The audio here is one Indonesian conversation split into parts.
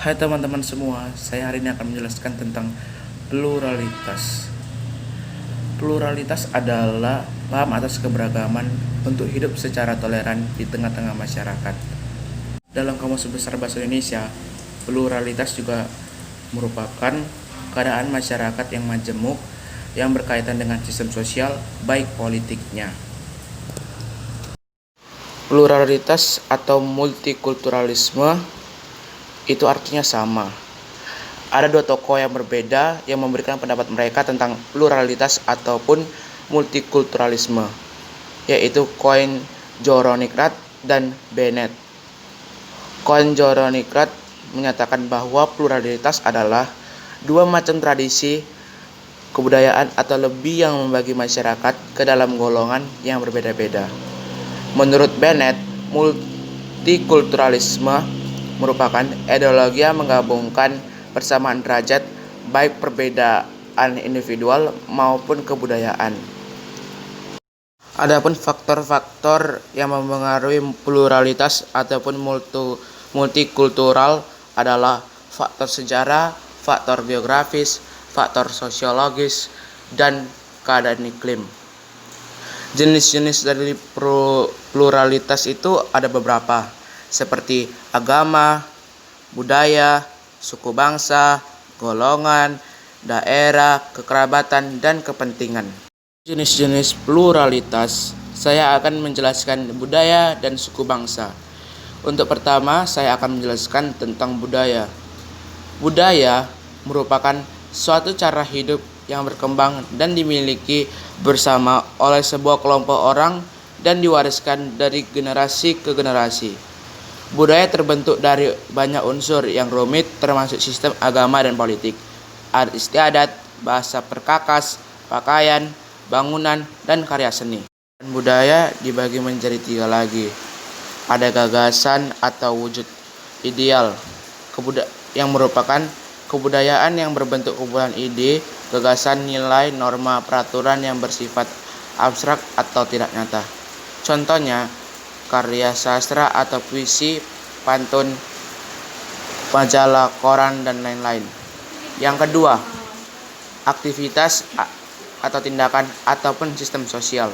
Hai teman-teman semua, saya hari ini akan menjelaskan tentang pluralitas. Pluralitas adalah paham atas keberagaman untuk hidup secara toleran di tengah-tengah masyarakat. Dalam Kamus Besar Bahasa Indonesia, pluralitas juga merupakan keadaan masyarakat yang majemuk yang berkaitan dengan sistem sosial, baik politiknya. Pluralitas atau multikulturalisme itu artinya sama. Ada dua tokoh yang berbeda yang memberikan pendapat mereka tentang pluralitas ataupun multikulturalisme, yaitu Cohen Joronnikrad dan Bennett. Cohen Joronnikrad menyatakan bahwa pluralitas adalah dua macam tradisi, kebudayaan atau lebih yang membagi masyarakat ke dalam golongan yang berbeda-beda. Menurut Bennett, multikulturalisme merupakan ideologi yang menggabungkan persamaan derajat baik perbedaan individual maupun kebudayaan. Adapun faktor-faktor yang mempengaruhi pluralitas ataupun multikultural analah faktor sejarah, faktor geografis, faktor sosiologis, dan keadaan iklim. Jenis-jenis dari pluralitas itu ada beberapa, seperti agama, budaya, suku bangsa, golongan, daerah, kekerabatan, dan kepentingan. Jenis-jenis pluralitas, saya akan menjelaskan budaya dan suku bangsa. Untuk pertama, saya akan menjelaskan tentang budaya. Budaya merupakan suatu cara hidup yang berkembang dan dimiliki bersama oleh sebuah kelompok orang dan diwariskan dari generasi ke generasi. Budaya terbentuk dari banyak unsur yang rumit termasuk sistem agama dan politik, adat istiadat, bahasa perkakas, pakaian, bangunan, dan karya seni. Budaya dibagi menjadi tiga lagi. Ada gagasan atau wujud ideal, yang merupakan kebudayaan yang berbentuk kumpulan ide, gagasan, nilai, norma, peraturan yang bersifat abstrak atau tidak nyata. Contohnya, karya sastra atau puisi, pantun, majalah, koran, dan lain-lain. Yang kedua, aktivitas atau tindakan ataupun sistem sosial,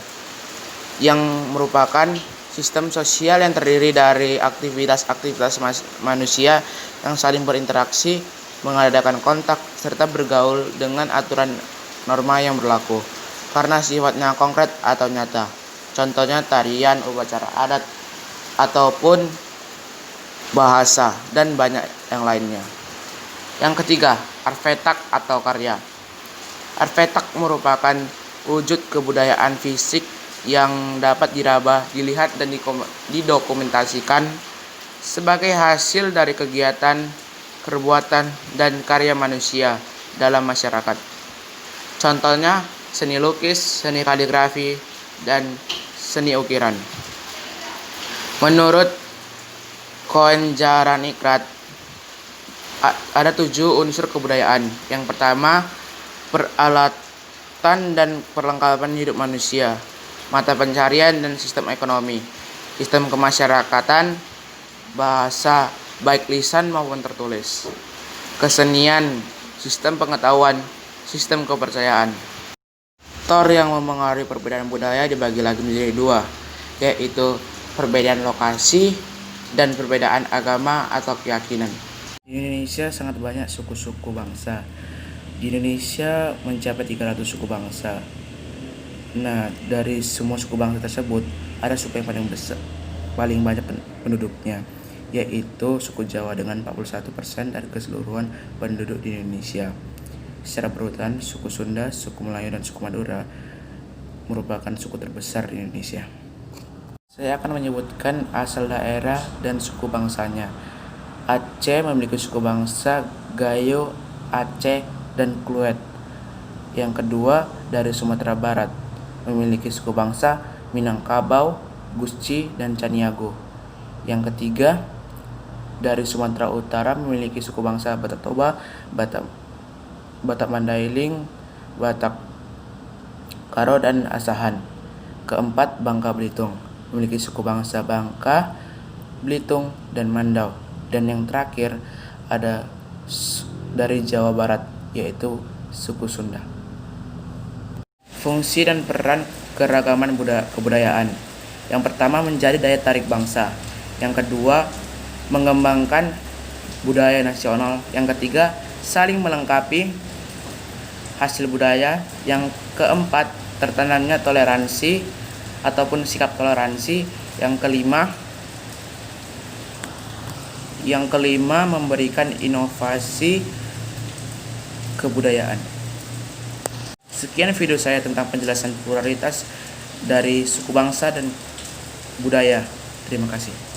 yang merupakan sistem sosial yang terdiri dari aktivitas-aktivitas manusia yang saling berinteraksi, mengadakan kontak, serta bergaul dengan aturan norma yang berlaku karena sifatnya konkret atau nyata. Contohnya tarian, upacara adat, ataupun bahasa, dan banyak yang lainnya. Yang ketiga, artefak atau karya. Artefak merupakan wujud kebudayaan fisik yang dapat diraba, dilihat, dan didokumentasikan sebagai hasil dari kegiatan, perbuatan, dan karya manusia dalam masyarakat. Contohnya seni lukis, seni kaligrafi, dan seni ukiran. Menurut Cohen Joronnikrad, ada 7 unsur kebudayaan. Yang pertama, peralatan dan perlengkapan hidup manusia, mata pencarian dan sistem ekonomi, sistem kemasyarakatan, bahasa baik lisan maupun tertulis, kesenian, sistem pengetahuan, sistem kepercayaan. Faktor yang mempengaruhi perbedaan budaya dibagi lagi menjadi 2, yaitu perbedaan lokasi dan perbedaan agama atau keyakinan. Di Indonesia sangat banyak suku-suku bangsa. Di Indonesia mencapai 300 suku bangsa. Nah, dari semua suku bangsa tersebut, ada suku yang paling banyak penduduknya, yaitu suku Jawa dengan 41% dari keseluruhan penduduk di Indonesia. Secara berurutan, suku Sunda, suku Melayu, dan suku Madura merupakan suku terbesar di Indonesia. Saya akan menyebutkan asal daerah dan suku bangsanya. Aceh memiliki suku bangsa Gayo, Aceh, dan Kluet. Yang kedua, dari Sumatera Barat memiliki suku bangsa Minangkabau, Gusci, dan Caniago. Yang ketiga, dari Sumatera Utara memiliki suku bangsa Batak Toba, Batak Mandailing, Batak Karo, dan Asahan. Keempat, Bangka Belitung memiliki suku bangsa Bangka, Belitung, dan Mandau. Dan yang terakhir ada dari Jawa Barat, yaitu suku Sunda. Fungsi dan peran keragaman kebudayaan. Yang pertama, menjadi daya tarik bangsa. Yang kedua, mengembangkan budaya nasional. Yang ketiga, saling melengkapi hasil budaya. Yang keempat, tertanamnya toleransi ataupun sikap toleransi. Yang kelima, memberikan inovasi kebudayaan. Sekian video saya tentang penjelasan pluralitas dari suku bangsa dan budaya. Terima kasih.